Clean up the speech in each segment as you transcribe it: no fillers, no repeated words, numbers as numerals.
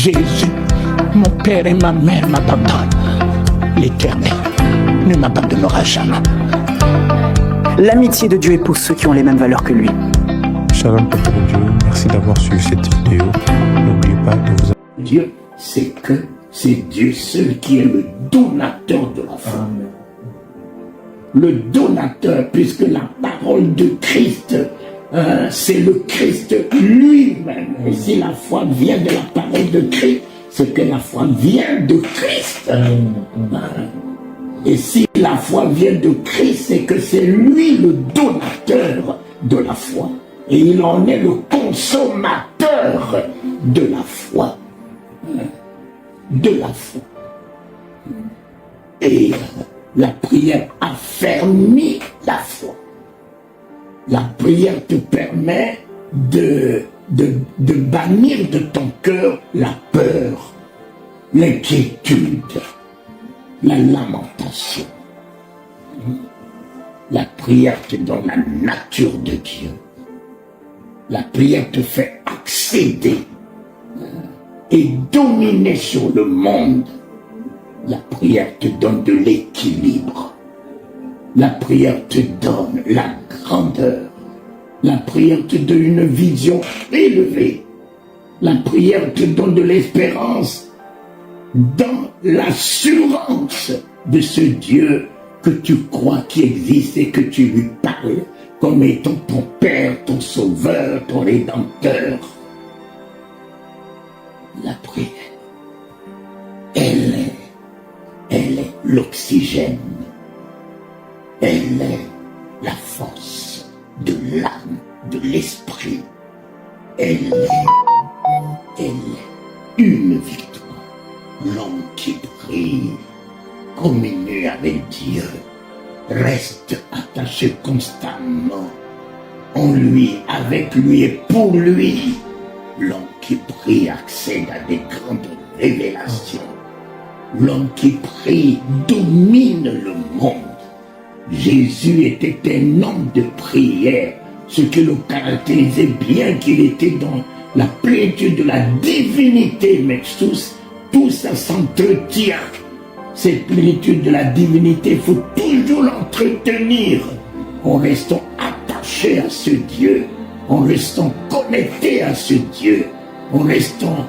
Jésus, mon père et ma mère m'abandonnent. L'Éternel ne m'abandonnera jamais. L'amitié de Dieu épouse ceux qui ont les mêmes valeurs que lui. Shalom, peuple de Dieu. Merci d'avoir suivi cette vidéo. N'oubliez pas de vous abonner. Dieu, c'est Dieu seul qui est le donateur de la foi. Amen. Le donateur, puisque la parole de Christ, c'est le Christ lui-même. Et si la foi vient de la parole de Christ, c'est que la foi vient de Christ. Et si la foi vient de Christ, c'est que c'est lui le donateur de la foi. Et il en est le consommateur de la foi. De la foi. Et la prière affermit la foi. La prière te permet de bannir de ton cœur la peur, l'inquiétude, la lamentation. La prière te donne la nature de Dieu. La prière te fait accéder et dominer sur le monde. La prière te donne de l'équilibre. La prière te donne la grandeur. La prière te donne une vision élevée. La prière te donne de l'espérance dans l'assurance de ce Dieu que tu crois qui existe et que tu lui parles comme étant ton Père, ton Sauveur, ton Rédempteur. La prière, elle est l'oxygène, elle est la force de l'âme, de l'esprit, elle est une victoire. L'homme qui prie, communie avec Dieu, reste attaché constamment en lui, avec lui et pour lui. L'homme qui prie accède à des grandes révélations. L'homme qui prie domine le monde. Jésus était un homme de prière, ce qui le caractérisait bien qu'il était dans la plénitude de la divinité, mais tout ça s'entretient. Cette plénitude de la divinité, il faut toujours l'entretenir en restant attaché à ce Dieu, en restant connecté à ce Dieu, en restant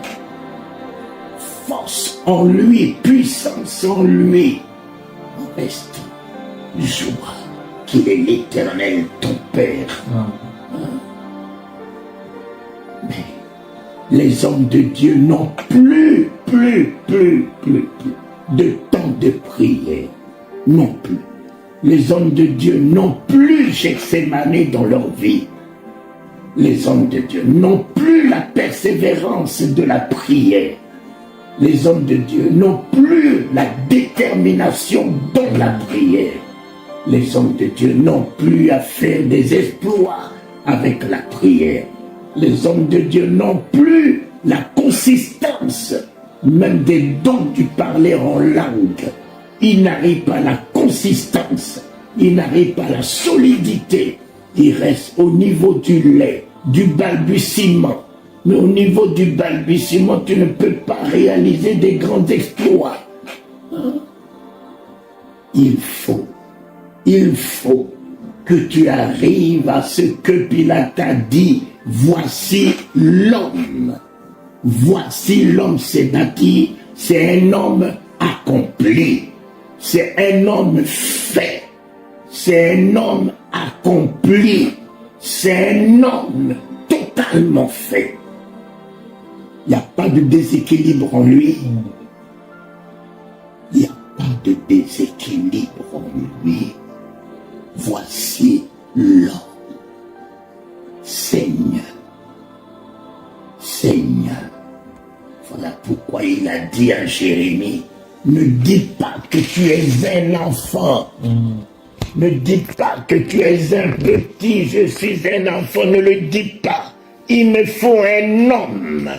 force en lui, puissance en lui, en restant joie qu'il est l'Éternel, ton Père. Mais les hommes de Dieu n'ont plus de temps de prière, non plus. Les hommes de Dieu n'ont plus Gethsémani dans leur vie. Les hommes de Dieu n'ont plus la persévérance de la prière. Les hommes de Dieu n'ont plus la détermination dans la prière. Les hommes de Dieu n'ont plus à faire des exploits avec la prière. Les hommes de Dieu n'ont plus la consistance, même des dons du parler en langue. Ils n'arrivent pas à la consistance, ils n'arrivent pas à la solidité. Ils restent au niveau du lait, du balbutiement. Mais au niveau du balbutiement, tu ne peux pas réaliser des grands exploits. Il faut que tu arrives à ce que Pilate a dit. Voici l'homme. Voici l'homme, c'est-à-dire, c'est un homme accompli. C'est un homme fait. C'est un homme accompli. C'est un homme totalement fait. Il n'y a pas de déséquilibre en lui. Il n'y a pas de déséquilibre en lui. Voici l'homme. Seigneur. Voilà pourquoi il a dit à Jérémie, ne dis pas que tu es un enfant. Ne dis pas que tu es un petit, je suis un enfant, ne le dis pas. Il me faut un homme.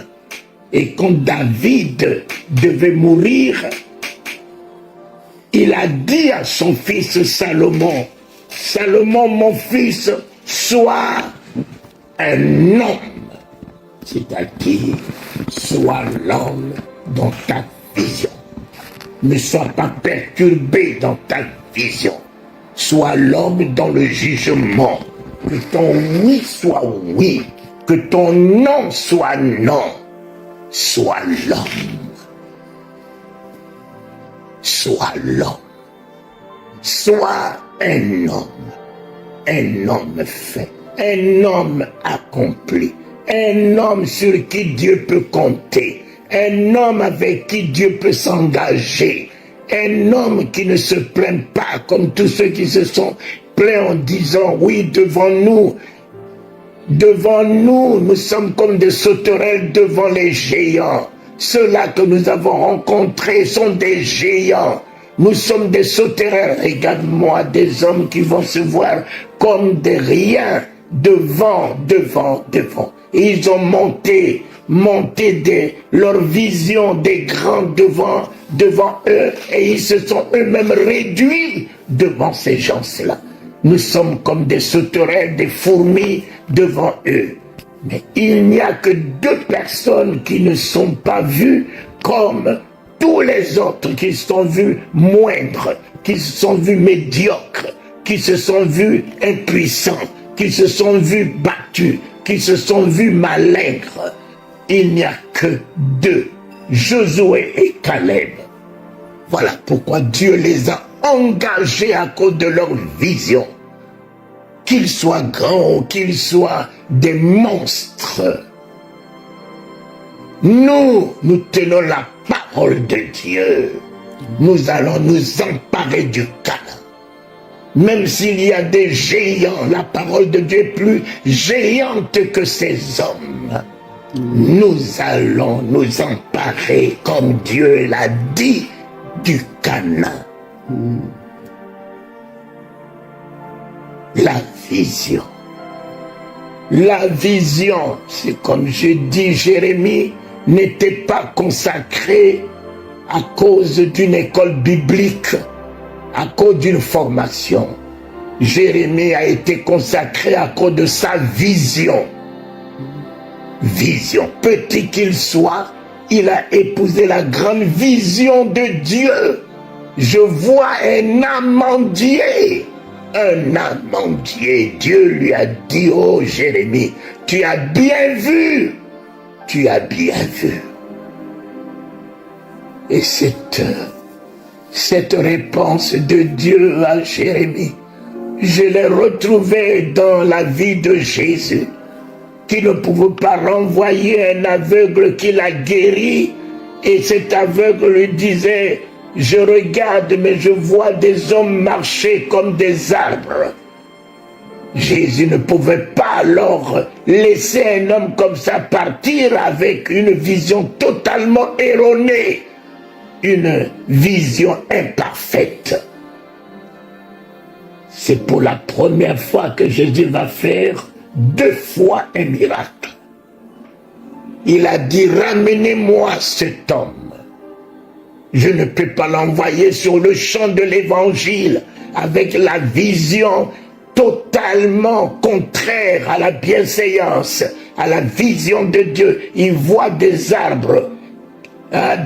Et quand David devait mourir, il a dit à son fils Salomon, Salomon, mon fils, sois un homme. C'est-à-dire, sois l'homme dans ta vision. Ne sois pas perturbé dans ta vision. Sois l'homme dans le jugement. Que ton oui soit oui. Que ton non soit non. Sois l'homme. Sois l'homme. Sois un homme fait, un homme accompli, un homme sur qui Dieu peut compter, un homme avec qui Dieu peut s'engager, un homme qui ne se plaint pas comme tous ceux qui se sont plaints en disant oui devant nous, nous sommes comme des sauterelles devant les géants. Ceux-là que nous avons rencontrés sont des géants. Nous sommes des sauterelles. Regarde-moi, des hommes qui vont se voir comme des riens devant. Et ils ont monté leur vision des grands devant eux, et ils se sont eux-mêmes réduits devant ces gens-là. Nous sommes comme des sauterelles, des fourmis devant eux. Mais il n'y a que deux personnes qui ne sont pas vues comme tous les autres, qui se sont vus moindres, qui se sont vus médiocres, qui se sont vus impuissants, qui se sont vus battus, qui se sont vus malingres. Il n'y a que deux, Josué et Caleb. Voilà pourquoi Dieu les a engagés à cause de leur vision. Qu'ils soient grands ou qu'ils soient des monstres, nous tenons la parole de Dieu. Nous allons nous emparer du Canaan. Même s'il y a des géants, la parole de Dieu est plus géante que ces hommes. Nous allons nous emparer, comme Dieu l'a dit, du Canaan. La vision. La vision, c'est comme je dis, Jérémie n'était pas consacré à cause d'une école biblique, à cause d'une formation. Jérémie a été consacré à cause de sa vision. Vision. Petit qu'il soit, il a épousé la grande vision de Dieu. Je vois un amandier. Un amandier. Dieu lui a dit, oh Jérémie, tu as bien vu. Tu as bien vu. Et cette réponse de Dieu à Jérémie, je l'ai retrouvée dans la vie de Jésus, qui ne pouvait pas renvoyer un aveugle qu'il a guéri, et cet aveugle lui disait, je regarde mais je vois des hommes marcher comme des arbres. Jésus ne pouvait pas alors laisser un homme comme ça partir avec une vision totalement erronée, une vision imparfaite. C'est pour la première fois que Jésus va faire 2 fois un miracle. Il a dit, ramenez-moi cet homme. Je ne peux pas l'envoyer sur le champ de l'évangile avec la vision totalement contraire à la bienséance, à la vision de Dieu. Il voit des arbres,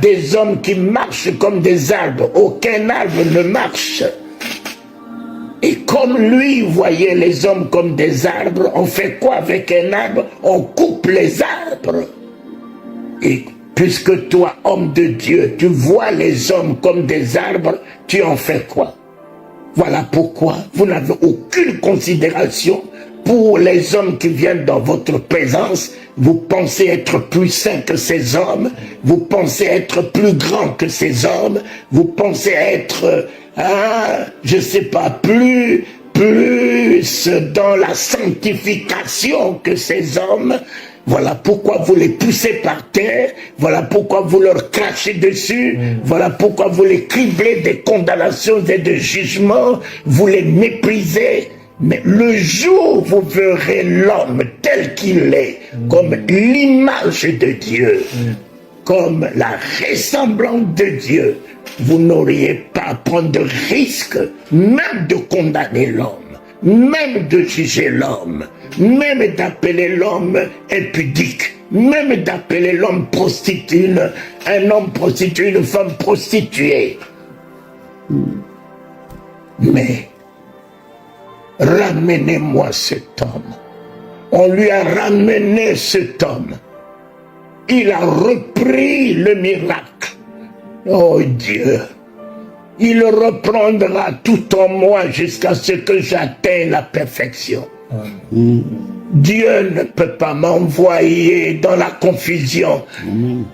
des hommes qui marchent comme des arbres. Aucun arbre ne marche. Et comme lui voyait les hommes comme des arbres, on fait quoi avec un arbre? On coupe les arbres. Et puisque toi, homme de Dieu, tu vois les hommes comme des arbres, tu en fais quoi? Voilà pourquoi vous n'avez aucune considération pour les hommes qui viennent dans votre présence. Vous pensez être plus saints que ces hommes, vous pensez être plus grands que ces hommes, vous pensez être, je ne sais pas, plus dans la sanctification que ces hommes. Voilà pourquoi vous les poussez par terre, voilà pourquoi vous leur crachez dessus, voilà pourquoi vous les criblez de condamnations et de jugements, vous les méprisez. Mais le jour où vous verrez l'homme tel qu'il est, comme l'image de Dieu, comme la ressemblance de Dieu, vous n'auriez pas à prendre de risque, même de condamner l'homme, même de juger l'homme, même d'appeler l'homme impudique. même d'appeler l'homme prostitué, un homme prostitué, une femme prostituée. Mais ramenez-moi cet homme. On lui a ramené cet homme. Il a repris le miracle. Oh Dieu, il reprendra tout en moi jusqu'à ce que j'atteigne la perfection. Dieu ne peut pas m'envoyer dans la confusion.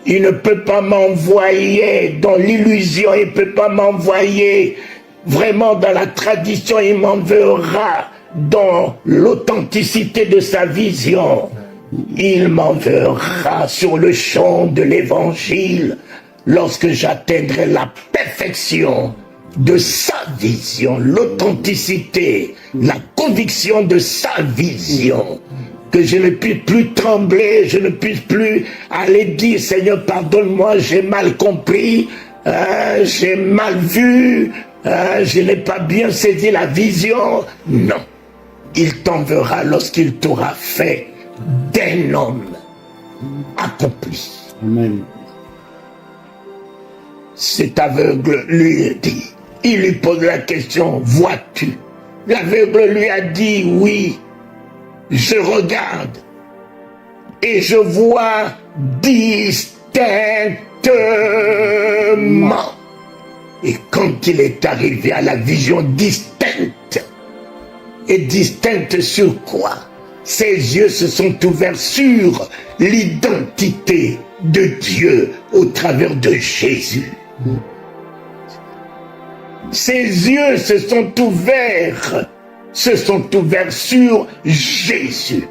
Il ne peut pas m'envoyer dans l'illusion. Il ne peut pas m'envoyer vraiment dans la tradition. Il m'enverra dans l'authenticité de sa vision. Il m'enverra sur le champ de l'évangile lorsque j'atteindrai la perfection de sa vision, l'authenticité, la conviction de sa vision, que je ne puisse plus trembler, je ne puisse plus aller dire Seigneur pardonne-moi, j'ai mal compris, j'ai mal vu, je n'ai pas bien saisi la vision. Non, il t'enverra lorsqu'il t'aura fait d'un homme accompli. Amen. Cet aveugle lui dit, il lui pose la question, vois-tu? L'aveugle lui a dit, oui, je regarde et je vois distinctement. Et quand il est arrivé à la vision distincte, et distincte sur quoi? Ses yeux se sont ouverts sur l'identité de Dieu au travers de Jésus. Ses yeux se sont ouverts sur Jésus.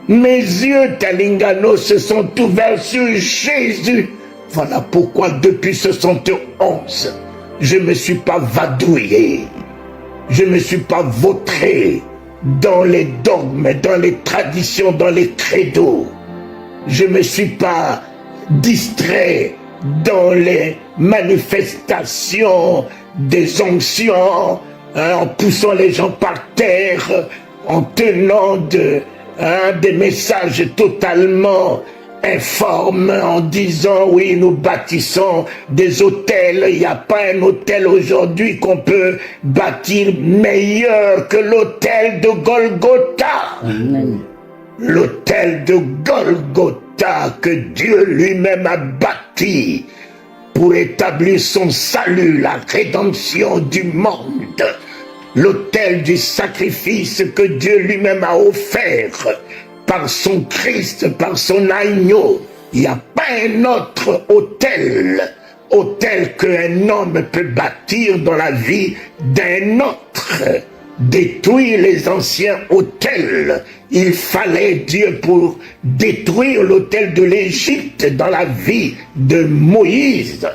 Mes yeux, Talingano, se sont ouverts sur Jésus. Voilà pourquoi depuis 71, je ne me suis pas vadouillé, je ne me suis pas vautré dans les dogmes, dans les traditions, dans les credos. Je ne me suis pas distrait dans les manifestations des onctions, en poussant les gens par terre, en tenant des messages totalement informes, en disant oui, nous bâtissons des hôtels. Il n'y a pas un hôtel aujourd'hui qu'on peut bâtir meilleur que l'hôtel de Golgotha. L'hôtel de Golgotha que Dieu lui-même a bâti pour établir son salut, la rédemption du monde. L'autel du sacrifice que Dieu lui-même a offert par son Christ, par son agneau. Il n'y a pas un autre autel qu'un homme peut bâtir dans la vie d'un autre. Détruire les anciens autels. Il fallait Dieu pour détruire l'autel de l'Égypte dans la vie de Moïse.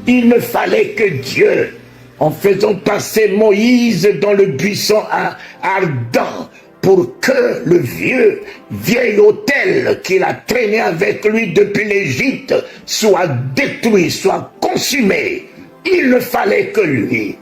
Il ne fallait que Dieu, en faisant passer Moïse dans le buisson ardent, pour que le vieil autel qu'il a traîné avec lui depuis l'Égypte soit détruit, soit consumé. Il ne fallait que lui.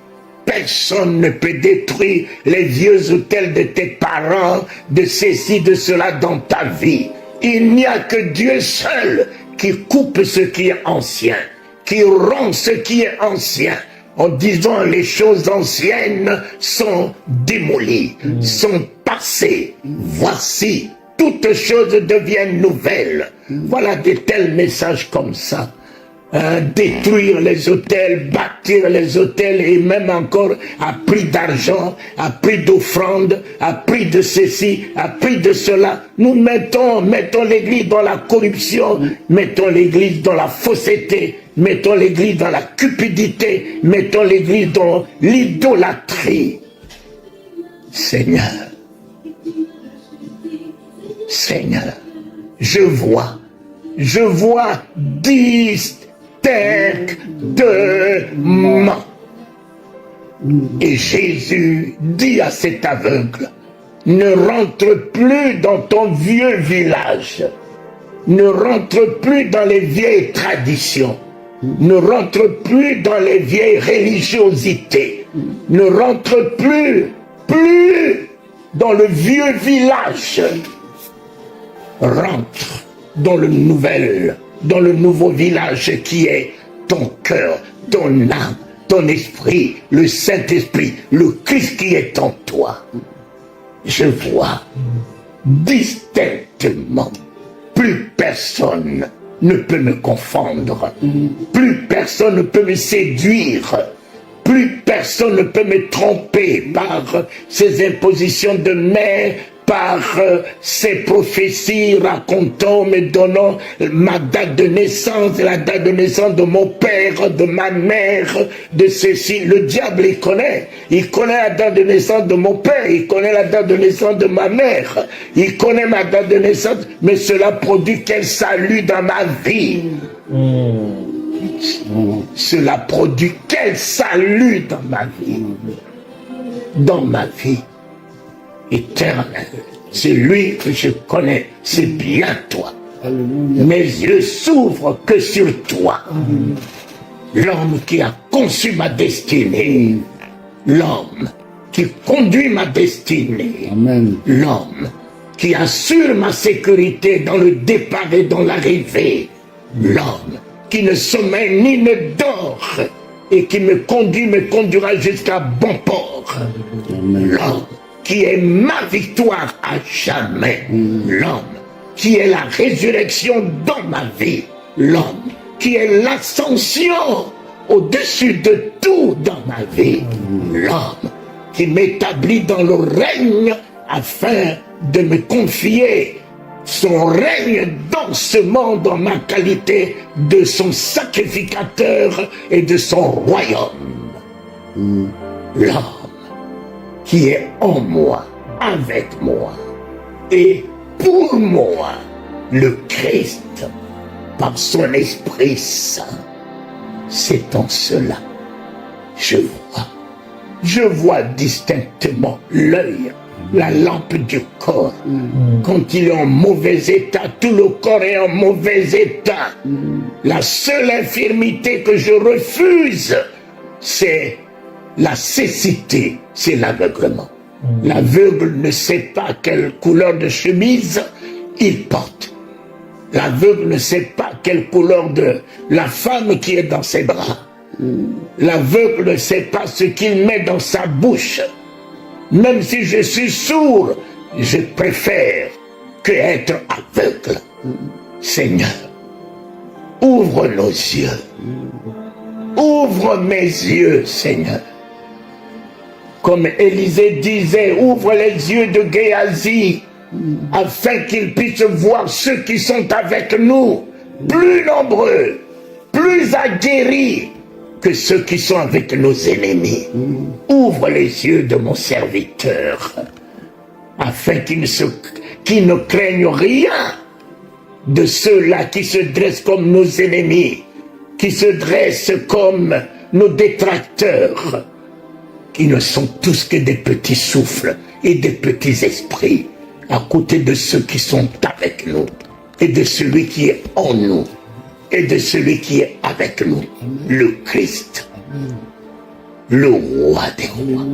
Personne ne peut détruire les vieux autels de tes parents, de ceci, de cela dans ta vie. Il n'y a que Dieu seul qui coupe ce qui est ancien, qui rompt ce qui est ancien, en disant les choses anciennes sont démolies, sont passées. Voici, toutes choses deviennent nouvelles. Voilà de tels messages comme ça. Détruire les hôtels, bâtir les hôtels, et même encore à prix d'argent, à prix d'offrande, à prix de ceci, à prix de cela. Nous mettons l'église dans la corruption, mettons l'église dans la fausseté, mettons l'église dans la cupidité, mettons l'église dans l'idolâtrie. Seigneur, je vois distinctement. Et Jésus dit à cet aveugle, ne rentre plus dans ton vieux village, ne rentre plus dans les vieilles traditions, ne rentre plus dans les vieilles religiosités, ne rentre plus dans le vieux village, rentre dans le nouveau village qui est ton cœur, ton âme, ton esprit, le Saint-Esprit, le Christ qui est en toi. Je vois distinctement, plus personne ne peut me confondre, plus personne ne peut me séduire, plus personne ne peut me tromper par ces impositions de main, par ces prophéties racontant, me donnant ma date de naissance, la date de naissance de mon père, de ma mère, de ceci. Le diable, il connaît la date de naissance de mon père, il connaît la date de naissance de ma mère, il connaît ma date de naissance, mais cela produit quel salut dans ma vie. Cela produit quel salut dans ma vie éternelle. C'est lui que je connais, c'est bien toi. Alléluia. Mes yeux s'ouvrent que sur toi. L'homme qui a conçu ma destinée, l'homme qui conduit ma destinée, l'homme qui assure ma sécurité dans le départ et dans l'arrivée, l'homme qui ne sommeille ni ne dort et qui me conduira jusqu'à bon port. L'homme qui est ma victoire à jamais, l'homme qui est la résurrection dans ma vie, l'homme qui est l'ascension au-dessus de tout dans ma vie, l'homme qui m'établit dans le règne afin de me confier son règne dans ce monde en ma qualité de son sacrificateur et de son royaume. L'homme qui est en moi, avec moi, et pour moi, le Christ, par son Esprit Saint. C'est en cela, je vois distinctement l'œil, la lampe du corps. Quand il est en mauvais état, tout le corps est en mauvais état. La seule infirmité que je refuse, c'est la cécité, c'est l'aveuglement. L'aveugle ne sait pas quelle couleur de chemise il porte. L'aveugle ne sait pas quelle couleur de la femme qui est dans ses bras. L'aveugle ne sait pas ce qu'il met dans sa bouche. Même si je suis sourd, je préfère que être aveugle. Seigneur, ouvre nos yeux. Ouvre mes yeux, Seigneur. Comme Élisée disait, ouvre les yeux de Géasi, afin qu'ils puissent voir ceux qui sont avec nous, plus nombreux, plus aguerris que ceux qui sont avec nos ennemis. Ouvre les yeux de mon serviteur, afin qu'il ne craigne rien de ceux-là qui se dressent comme nos ennemis, qui se dressent comme nos détracteurs, qui ne sont tous que des petits souffles et des petits esprits, à côté de ceux qui sont avec nous, et de celui qui est en nous, et de celui qui est avec nous, le Christ, le roi des rois.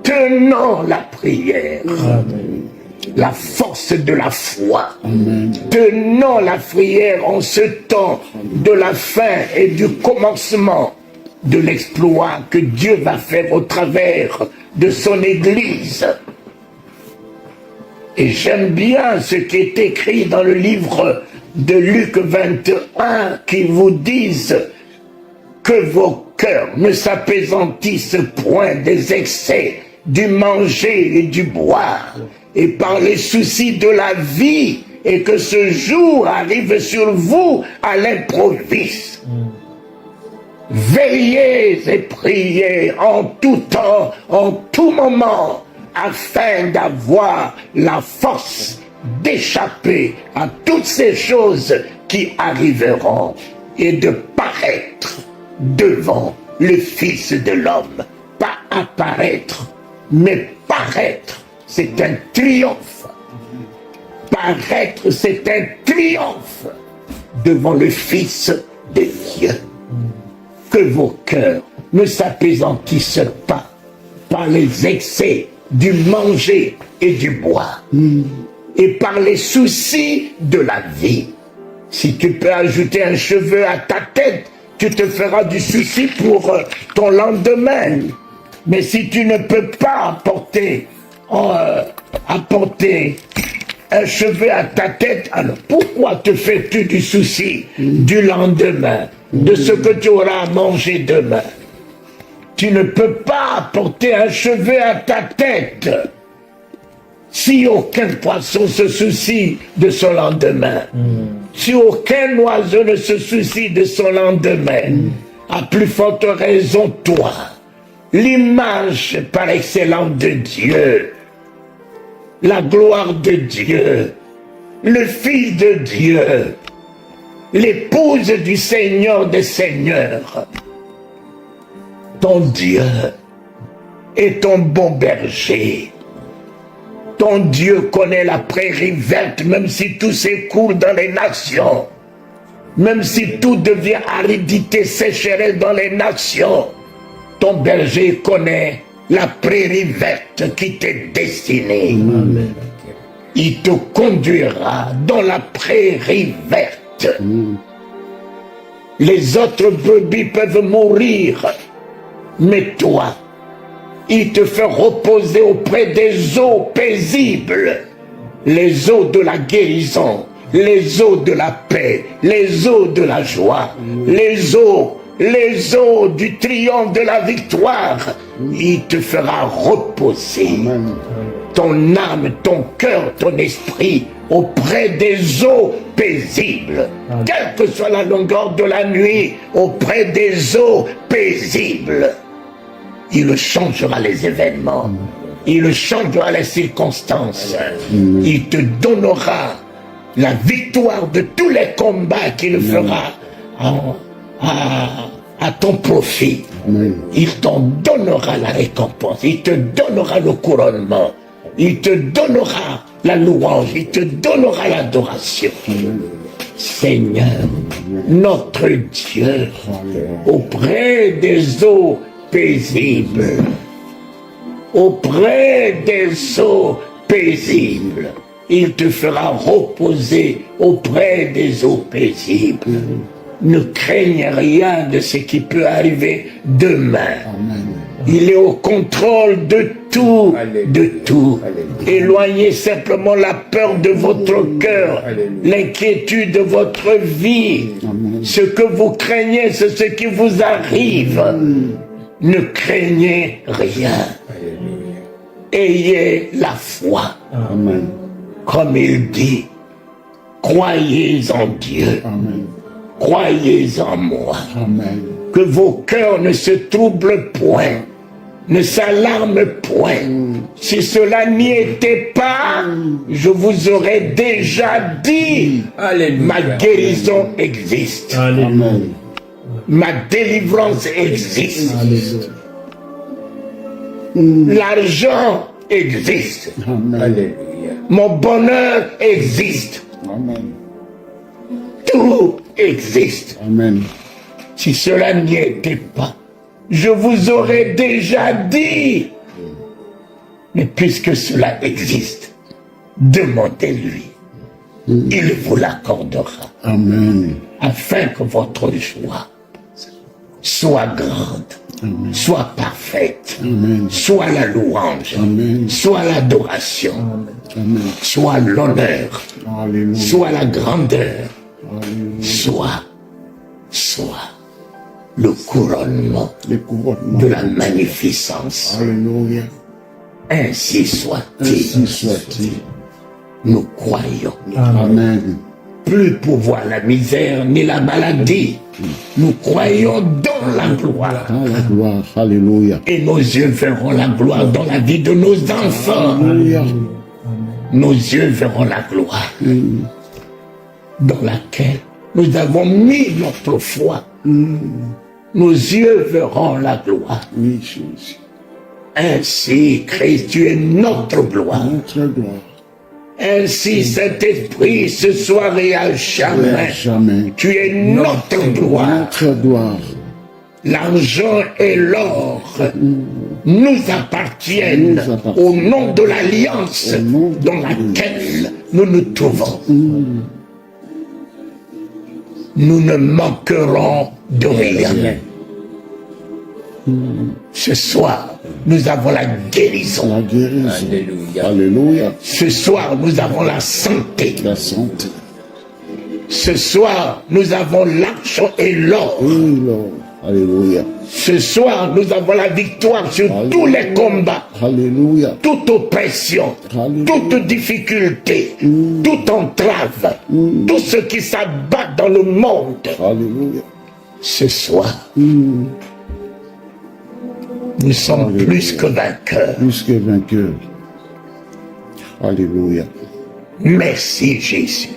Tenons la prière, la force de la foi. Tenons la prière en ce temps de la fin et du commencement de l'exploit que Dieu va faire au travers de son Église. Et j'aime bien ce qui est écrit dans le livre de Luc 21 qui vous disent que vos cœurs ne s'apaisantissent point des excès du manger et du boire et par les soucis de la vie, et que ce jour arrive sur vous à l'improviste. Veillez et priez en tout temps, en tout moment, afin d'avoir la force d'échapper à toutes ces choses qui arriveront et de paraître devant le Fils de l'homme. Pas apparaître, mais paraître, c'est un triomphe. Paraître, c'est un triomphe devant le Fils de Dieu. Que vos cœurs ne s'apaisantissent pas par les excès du manger et du boire. et par les soucis de la vie. Si tu peux ajouter un cheveu à ta tête, tu te feras du souci pour ton lendemain. Mais si tu ne peux pas apporter un cheveu à ta tête, alors pourquoi te fais-tu du souci du lendemain, de ce que tu auras à manger demain? Tu ne peux pas apporter un cheveu à ta tête si aucun poisson se soucie de son lendemain, si aucun oiseau ne se soucie de son lendemain, à plus forte raison toi, l'image par excellence de Dieu, la gloire de Dieu, le Fils de Dieu, l'épouse du Seigneur des Seigneurs. Ton Dieu est ton bon berger. Ton Dieu connaît la prairie verte, même si tout s'écoule dans les nations. Même si tout devient aridité, sécheresse dans les nations. Ton berger connaît la prairie verte qui t'est destinée. Amen. Il te conduira dans la prairie verte. Les autres brebis peuvent mourir, mais toi, il te fait reposer auprès des eaux paisibles, les eaux de la guérison, les eaux de la paix, les eaux de la joie, les eaux du triomphe de la victoire. Il te fera reposer ton âme, ton cœur, ton esprit auprès des eaux paisibles. Quelle que soit la longueur de la nuit, auprès des eaux paisibles. Il changera les événements. Il changera les circonstances. Il te donnera la victoire de tous les combats qu'il fera à ton profit. Il t'en donnera la récompense. Il te donnera le couronnement. Il te donnera la louange. Il te donnera l'adoration. Seigneur, notre Dieu, auprès des eaux paisibles, auprès des eaux paisibles, il te fera reposer auprès des eaux paisibles. Ne craignez rien de ce qui peut arriver demain. Il est au contrôle de tout, de tout. Éloignez simplement la peur de votre cœur, l'inquiétude de votre vie. Ce que vous craignez, c'est ce qui vous arrive. Ne craignez rien. Ayez la foi. Comme il dit, croyez en Dieu. Croyez en moi. Que vos cœurs ne se troublent point, ne s'alarment point. Si cela n'y était pas, je vous aurais déjà dit, ma guérison existe. Amen. Ma délivrance existe. L'argent existe. Amen. Mon bonheur existe. Amen. Tout existe. Amen. Si cela n'y était pas, je vous aurais déjà dit. Mais puisque cela existe, demandez-lui. Il vous l'accordera. Amen. Afin que votre joie soit grande, amen, soit parfaite, amen, soit la louange, amen, soit l'adoration, soit l'honneur, soit la grandeur, soit le couronnement de la magnificence. Alléluia. Ainsi soit-il. Nous croyons. Amen. Plus pour voir la misère ni la maladie. Nous croyons dans la gloire. Dans la gloire. Alléluia. Et nos yeux verront la gloire dans la vie de nos enfants. Alléluia. Nos yeux verront la gloire dans laquelle nous avons mis notre foi. Nos yeux verront la gloire. Ainsi, Christ, tu es notre gloire. Notre gloire. Ainsi, Saint-Esprit, ce soir et à jamais, tu es notre gloire. Notre gloire. l'argent et l'or nous appartiennent au nom de l'alliance dans laquelle nous nous trouvons. Nous ne manquerons de rien. Ce soir, nous avons la guérison. La guérison. Alléluia. Alléluia. Ce soir, nous avons la santé. La santé. Ce soir, nous avons l'argent et l'or. Oui, Lord. Alléluia. Ce soir, nous avons la victoire sur tous les combats. Alléluia. Toute oppression, Alléluia. toute difficulté, toute entrave, tout ce qui s'abat dans le monde. Alléluia. Ce soir, nous sommes plus que vainqueurs. Plus que vainqueur. Alléluia. Merci Jésus.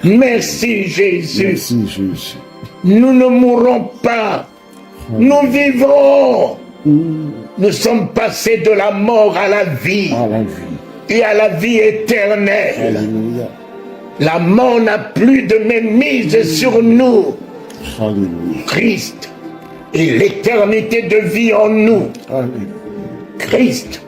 Merci Jésus. Merci Jésus. Nous ne mourrons pas. Nous vivrons. Nous sommes passés de la mort à la vie À la vie. et à la vie éternelle. Alléluia. La mort n'a plus de mainmise sur nous. Alléluia. Christ et l'éternité de vie en nous. Alléluia. Christ